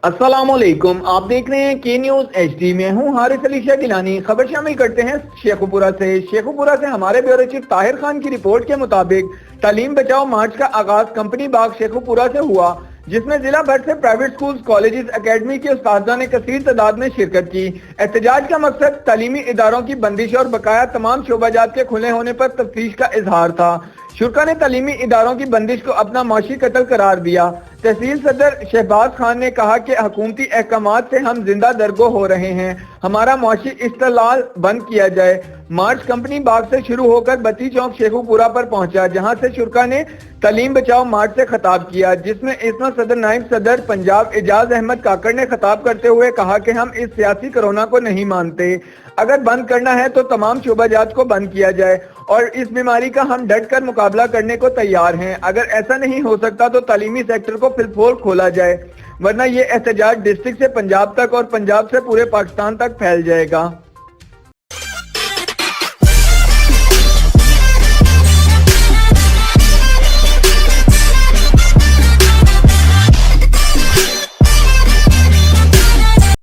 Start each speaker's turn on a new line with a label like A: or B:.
A: अस्सलामुअलैकुम, आप देख रहे हैं के न्यूज HD में। हूँ हारिस अली शाह गिलानी। खबर शामिल करते हैं शेखुपुरा से हमारे ब्यूरो चीफ ताहिर खान की रिपोर्ट के मुताबिक तालीम बचाओ मार्च का आगाज कंपनी बाग शेखुपुरा से हुआ, जिसमें जिला भर से प्राइवेट स्कूल, कॉलेजेस, अकेडमी के उस्तादा ने कसीर तादाद में शिरकत की। एहतजाज का मकसद तालीमी इदारों की बंदिश और बकाया तमाम शोबाजात के खुले होने पर तफ्तीश का इजहार था। शुरा ने तालीमी इदारों की बंदिश को अपना माशी कत्ल करार दिया। तहसील सदर शहबाज खान ने कहा कि हुकूमती अहकामात से हम जिंदा दरगो हो रहे हैं, हमारा मुआशी इस्तेलाल बंद किया जाए। मार्च कंपनी बाग से शुरू होकर बत्ती चौक शेखुपुरा पर पहुंचा, जहां से शुरा ने तालीम बचाओ मार्च से खिताब किया, जिसमें इसमें सदर नायब सदर पंजाब एजाज अहमद काकड़ ने खिताब करते हुए कहा कि हम इस सियासी कोरोना को नहीं मानते। अगर बंद करना है तो तमाम शोबाजात को बंद किया जाए और इस बीमारी का हम डट कर मुकाबला करने को तैयार हैं। अगर ऐसा नहीं हो सकता तो तालीमी सेक्टर को फिलफोल खोला जाए, वरना ये एहतजाज डिस्ट्रिक्ट से पंजाब तक और पंजाब से पूरे पाकिस्तान तक फैल जाएगा।